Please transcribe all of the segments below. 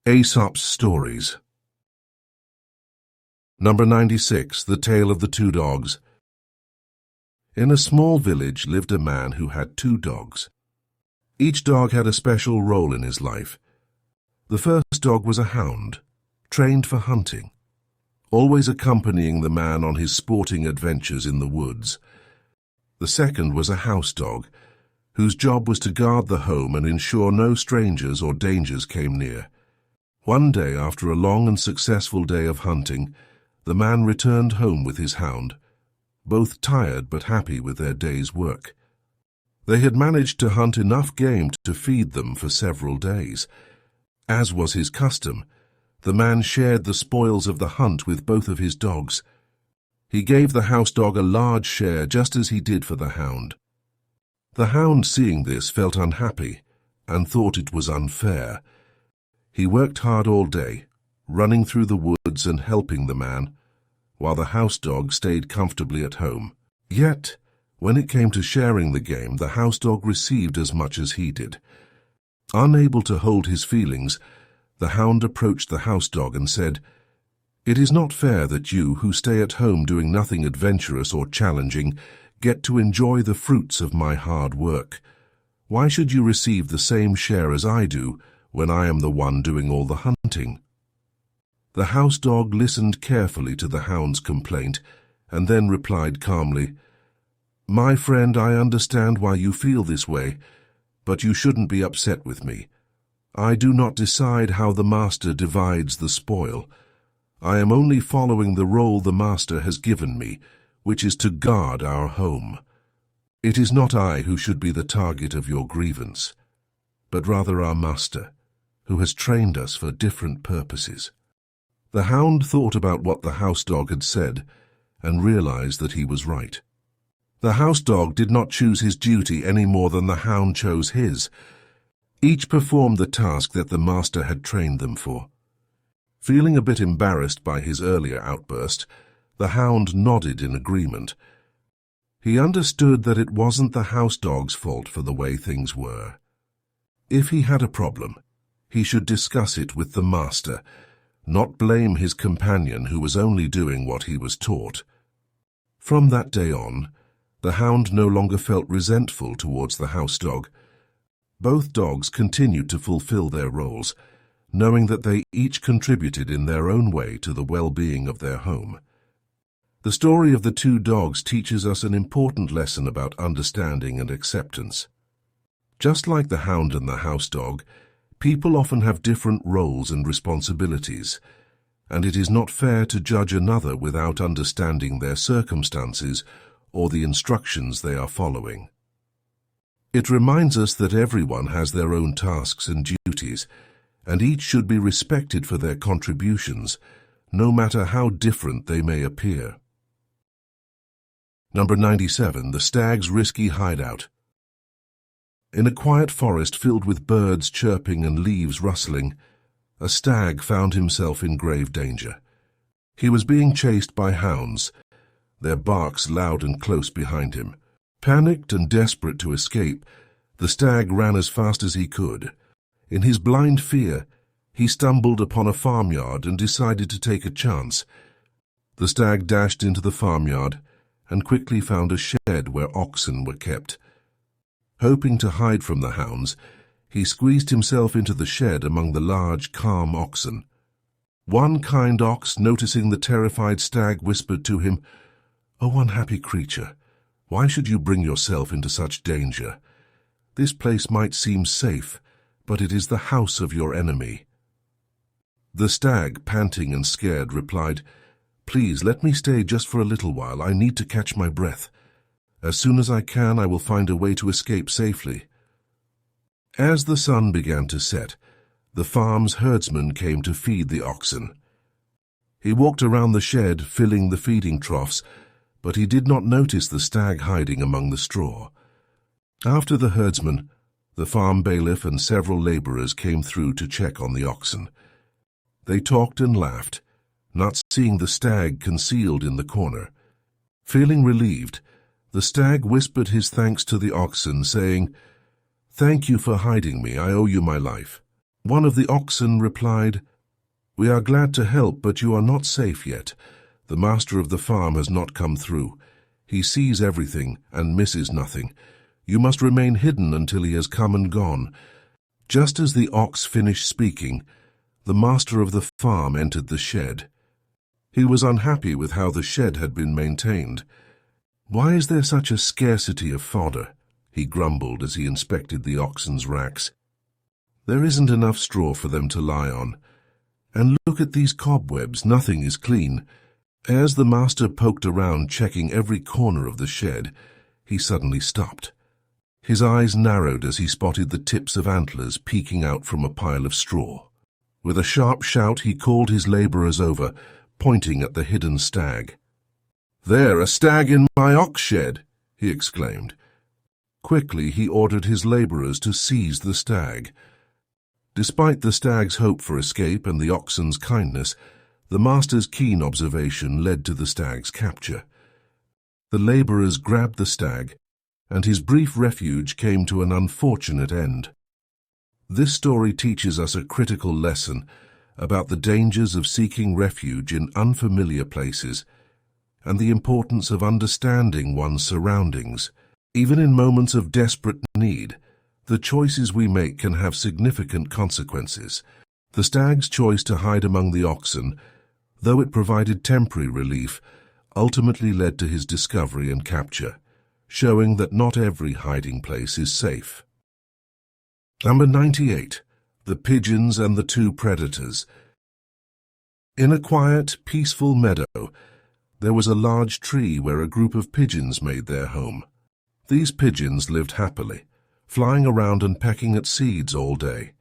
Aesop's Stories. Number 96, The Tale of the Two Dogs. In a small village lived a man who had two dogs. Each dog had a special role in his life. The first dog was a hound, trained for hunting, always accompanying the man on his sporting adventures in the woods. The second was a house dog, whose job was to guard the home and ensure no strangers or dangers came near. One day, after a long and successful day of hunting, the man returned home with his hound, both tired but happy with their day's work. They had managed to hunt enough game to feed them for several days. As was his custom, the man shared the spoils of the hunt with both of his dogs. He gave the house dog a large share, just as he did for the hound. The hound, seeing this, felt unhappy and thought it was unfair. He worked hard all day, running through the woods and helping the man, while the house dog stayed comfortably at home. Yet, when it came to sharing the game, the house dog received as much as he did. Unable to hold his feelings, the hound approached the house dog and said, "It is not fair that you, who stay at home doing nothing adventurous or challenging, get to enjoy the fruits of my hard work. Why should you receive the same share as I do, when I am the one doing all the hunting?" The house dog listened carefully to the hound's complaint and then replied calmly, "My friend, I understand why you feel this way, but you shouldn't be upset with me. I do not decide how the master divides the spoil. I am only following the role the master has given me, which is to guard our home. It is not I who should be the target of your grievance, but rather our master, who has trained us for different purposes." The hound thought about what the house dog had said and realized that he was right. The house dog did not choose his duty any more than the hound chose his. Each performed the task that the master had trained them for. Feeling a bit embarrassed by his earlier outburst, the hound nodded in agreement. He understood that it wasn't the house dog's fault for the way things were. If he had a problem, he should discuss it with the master, not blame his companion who was only doing what he was taught. From that day on, the hound no longer felt resentful towards the house dog. Both dogs continued to fulfill their roles, knowing that they each contributed in their own way to the well-being of their home. The story of the two dogs teaches us an important lesson about understanding and acceptance. Just like the hound and the house dog, people often have different roles and responsibilities, and it is not fair to judge another without understanding their circumstances or the instructions they are following. It reminds us that everyone has their own tasks and duties, and each should be respected for their contributions, no matter how different they may appear. Number 97, The Stag's Risky Hideout. In a quiet forest filled with birds chirping and leaves rustling, a stag found himself in grave danger. He was being chased by hounds, their barks loud and close behind him. Panicked and desperate to escape, the stag ran as fast as he could. In his blind fear, he stumbled upon a farmyard and decided to take a chance. The stag dashed into the farmyard and quickly found a shed where oxen were kept. Hoping to hide from the hounds, he squeezed himself into the shed among the large, calm oxen. One kind ox, noticing the terrified stag, whispered to him, "Oh, unhappy creature, why should you bring yourself into such danger? This place might seem safe, but it is the house of your enemy." The stag, panting and scared, replied, "Please, let me stay just for a little while. I need to catch my breath. As soon as I can, I will find a way to escape safely." As the sun began to set, the farm's herdsman came to feed the oxen. He walked around the shed, filling the feeding troughs, but he did not notice the stag hiding among the straw. After the herdsman, the farm bailiff and several laborers came through to check on the oxen. They talked and laughed, not seeing the stag concealed in the corner. Feeling relieved, the stag whispered his thanks to the oxen, saying, "Thank you for hiding me. I owe you my life." One of the oxen replied, "We are glad to help, but you are not safe yet. The master of the farm has not come through. He sees everything and misses nothing. You must remain hidden until he has come and gone." Just as the ox finished speaking, the master of the farm entered the shed. He was unhappy with how the shed had been maintained. "Why is there such a scarcity of fodder?" he grumbled as he inspected the oxen's racks. "There isn't enough straw for them to lie on. And look at these cobwebs, nothing is clean." As the master poked around checking every corner of the shed, he suddenly stopped. His eyes narrowed as he spotted the tips of antlers peeking out from a pile of straw. With a sharp shout, he called his laborers over, pointing at the hidden stag. "There, a stag in my ox shed!" he exclaimed. Quickly, he ordered his laborers to seize the stag. Despite the stag's hope for escape and the oxen's kindness, the master's keen observation led to the stag's capture. The laborers grabbed the stag, and his brief refuge came to an unfortunate end. This story teaches us a critical lesson about the dangers of seeking refuge in unfamiliar places and the importance of understanding one's surroundings. Even in moments of desperate need, the choices we make can have significant consequences. The stag's choice to hide among the oxen, though it provided temporary relief, ultimately led to his discovery and capture, showing that not every hiding place is safe. Number 98. The Pigeons and the Two Predators. In a quiet, peaceful meadow, there was a large tree where a group of pigeons made their home. These pigeons lived happily, flying around and pecking at seeds all day.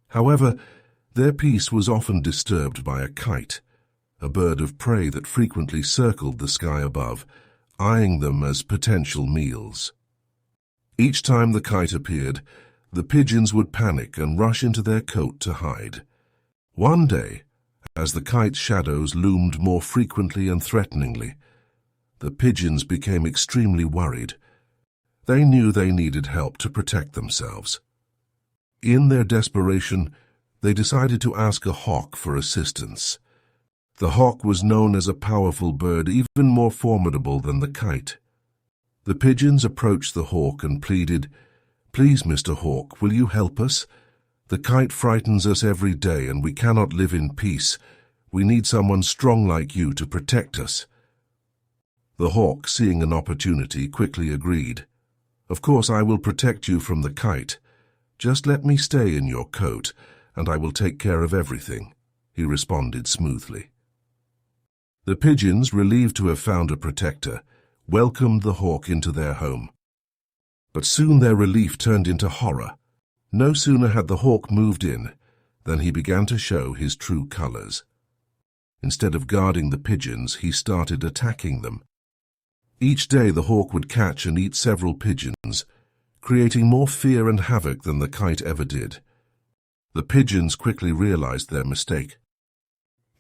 However, their peace was often disturbed by a kite, a bird of prey that frequently circled the sky above, eyeing them as potential meals. Each time the kite appeared, the pigeons would panic and rush into their cote to hide. One day, as the kite's shadows loomed more frequently and threateningly, the pigeons became extremely worried. They knew they needed help to protect themselves. In their desperation, they decided to ask a hawk for assistance. The hawk was known as a powerful bird, even more formidable than the kite. The pigeons approached the hawk and pleaded, "Please, Mr. Hawk, will you help us? The kite frightens us every day and we cannot live in peace. We need someone strong like you to protect us." The hawk, seeing an opportunity, quickly agreed. "Of course I will protect you from the kite. Just let me stay in your coat, and I will take care of everything," he responded smoothly. The pigeons, relieved to have found a protector, welcomed the hawk into their home. But soon their relief turned into horror. No sooner had the hawk moved in than he began to show his true colors. Instead of guarding the pigeons, he started attacking them. Each day the hawk would catch and eat several pigeons, creating more fear and havoc than the kite ever did. The pigeons quickly realized their mistake.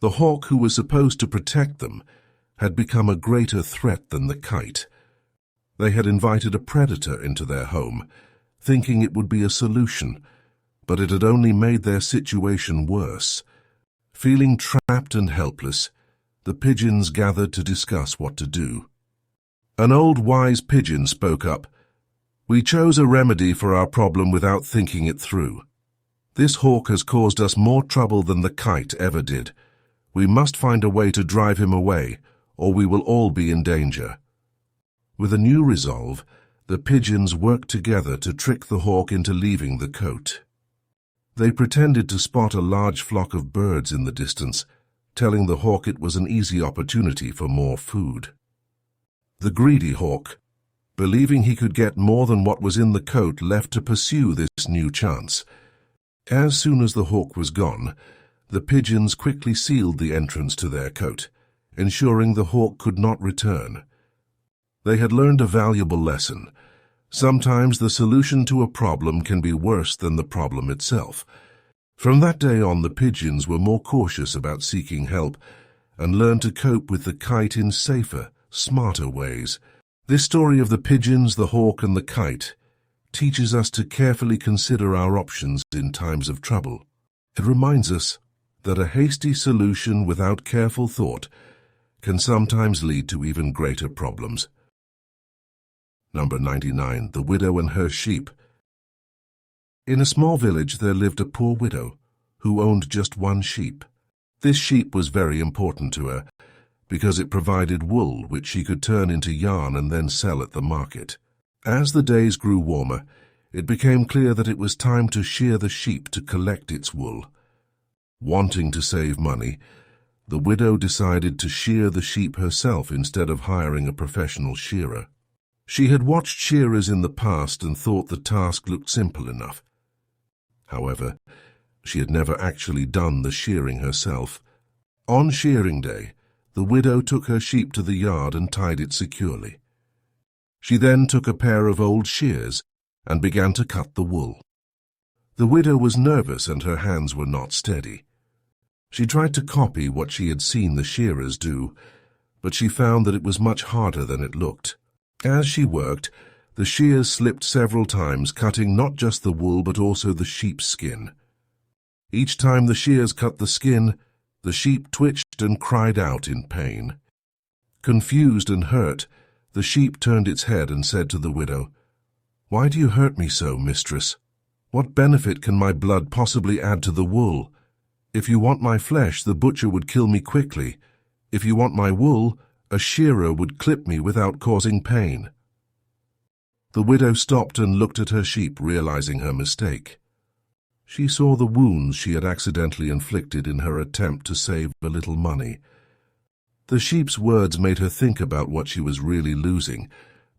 The hawk, who was supposed to protect them, had become a greater threat than the kite. They had invited a predator into their home, thinking it would be a solution, but it had only made their situation worse. Feeling trapped and helpless, the pigeons gathered to discuss what to do. An old wise pigeon spoke up. "We chose a remedy for our problem without thinking it through. This hawk has caused us more trouble than the kite ever did. We must find a way to drive him away, or we will all be in danger." With a new resolve, the pigeons worked together to trick the hawk into leaving the cote. They pretended to spot a large flock of birds in the distance, telling the hawk it was an easy opportunity for more food. The greedy hawk, believing he could get more than what was in the cote, left to pursue this new chance. As soon as the hawk was gone, the pigeons quickly sealed the entrance to their cote, ensuring the hawk could not return. They had learned a valuable lesson. Sometimes the solution to a problem can be worse than the problem itself. From that day on, the pigeons were more cautious about seeking help and learned to cope with the kite in safer, smarter ways. This story of the pigeons, the hawk, and the kite teaches us to carefully consider our options in times of trouble. It reminds us that a hasty solution without careful thought can sometimes lead to even greater problems. Number 99. The Widow and Her Sheep. In a small village there lived a poor widow who owned just one sheep. This sheep was very important to her because it provided wool which she could turn into yarn and then sell at the market. As the days grew warmer, it became clear that it was time to shear the sheep to collect its wool. Wanting to save money, the widow decided to shear the sheep herself instead of hiring a professional shearer. She had watched shearers in the past and thought the task looked simple enough. However, she had never actually done the shearing herself. On shearing day, the widow took her sheep to the yard and tied it securely. She then took a pair of old shears and began to cut the wool. The widow was nervous and her hands were not steady. She tried to copy what she had seen the shearers do, but she found that it was much harder than it looked. As she worked, the shears slipped several times, cutting not just the wool but also the sheep's skin. Each time the shears cut the skin, the sheep twitched and cried out in pain. Confused and hurt, the sheep turned its head and said to the widow, "Why do you hurt me so, mistress? What benefit can my blood possibly add to the wool? If you want my flesh, the butcher would kill me quickly. If you want my wool, a shearer would clip me without causing pain." The widow stopped and looked at her sheep, realizing her mistake. She saw the wounds she had accidentally inflicted in her attempt to save a little money. The sheep's words made her think about what she was really losing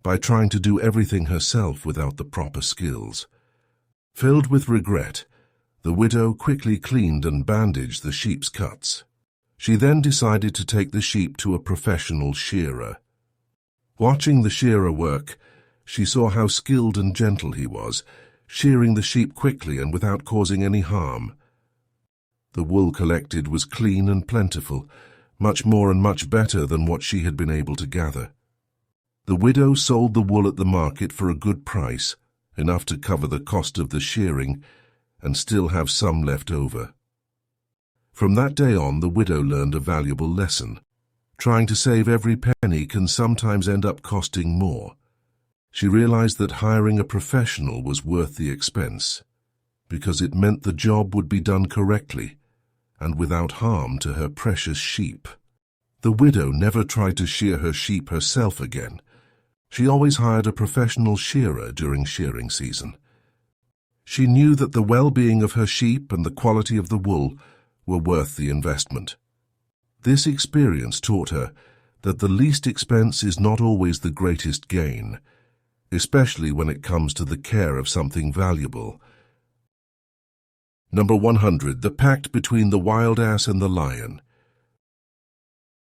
by trying to do everything herself without the proper skills. Filled with regret, the widow quickly cleaned and bandaged the sheep's cuts. She then decided to take the sheep to a professional shearer. Watching the shearer work, she saw how skilled and gentle he was, shearing the sheep quickly and without causing any harm. The wool collected was clean and plentiful, much more and much better than what she had been able to gather. The widow sold the wool at the market for a good price, enough to cover the cost of the shearing and still have some left over. From that day on, the widow learned a valuable lesson. Trying to save every penny can sometimes end up costing more. She realized that hiring a professional was worth the expense, because it meant the job would be done correctly and without harm to her precious sheep. The widow never tried to shear her sheep herself again. She always hired a professional shearer during shearing season. She knew that the well-being of her sheep and the quality of the wool were worth the investment. This experience taught her that the least expense is not always the greatest gain, especially when it comes to the care of something valuable. Number 100. The Pact Between the Wild Ass and the Lion.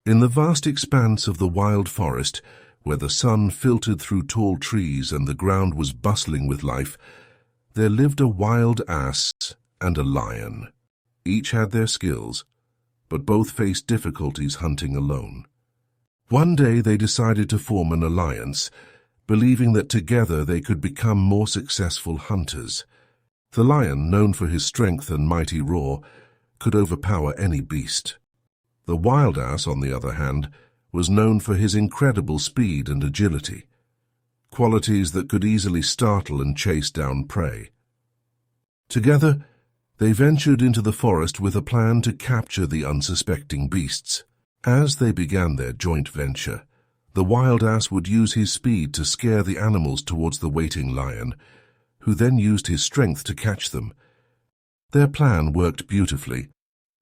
In the vast expanse of the wild forest, where the sun filtered through tall trees and the ground was bustling with life, there lived a wild ass and a lion. Each had their skills, but both faced difficulties hunting alone. One day they decided to form an alliance, believing that together they could become more successful hunters. The lion, known for his strength and mighty roar, could overpower any beast. The wild ass, on the other hand, was known for his incredible speed and agility, qualities that could easily startle and chase down prey. Together, they ventured into the forest with a plan to capture the unsuspecting beasts. As they began their joint venture, the wild ass would use his speed to scare the animals towards the waiting lion, who then used his strength to catch them. Their plan worked beautifully,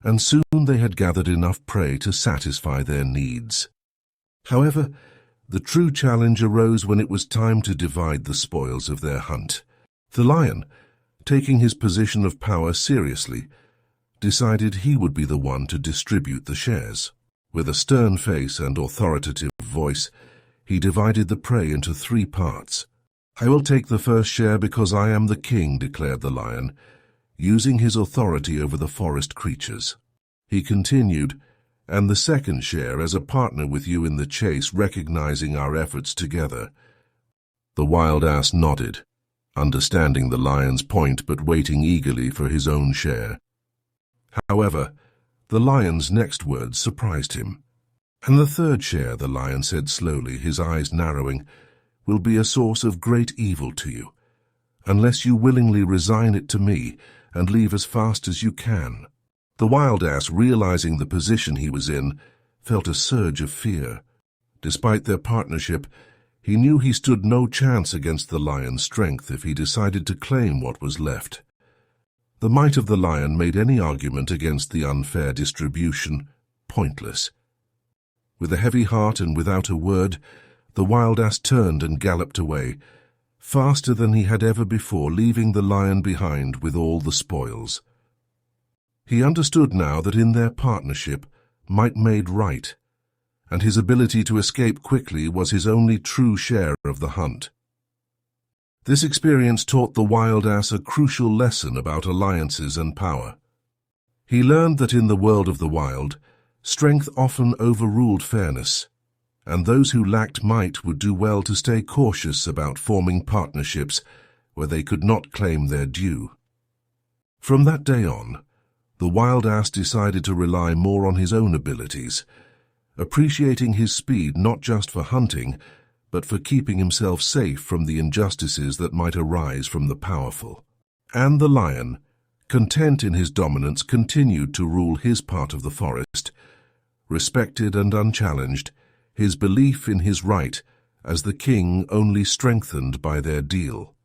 and soon they had gathered enough prey to satisfy their needs. However, the true challenge arose when it was time to divide the spoils of their hunt. The lion, taking his position of power seriously, decided he would be the one to distribute the shares. With a stern face and authoritative voice, he divided the prey into 3 parts. "I will take the first share because I am the king," declared the lion, using his authority over the forest creatures. He continued, "And the second share as a partner with you in the chase, recognizing our efforts together." The wild ass nodded, understanding the lion's point but waiting eagerly for his own share. However, the lion's next words surprised him. "And the third share," the lion said slowly, his eyes narrowing, "will be a source of great evil to you, unless you willingly resign it to me and leave as fast as you can." The wild ass, realizing the position he was in, felt a surge of fear. Despite their partnership, he knew he stood no chance against the lion's strength if he decided to claim what was left. The might of the lion made any argument against the unfair distribution pointless. With a heavy heart and without a word, the wild ass turned and galloped away, faster than he had ever before, leaving the lion behind with all the spoils. He understood now that in their partnership might made right, and his ability to escape quickly was his only true share of the hunt. This experience taught the wild ass a crucial lesson about alliances and power. He learned that in the world of the wild, strength often overruled fairness, and those who lacked might would do well to stay cautious about forming partnerships where they could not claim their due. From that day on, the wild ass decided to rely more on his own abilities, appreciating his speed not just for hunting, but for keeping himself safe from the injustices that might arise from the powerful. And the lion, content in his dominance, continued to rule his part of the forest, respected and unchallenged, his belief in his right as the king only strengthened by their deal.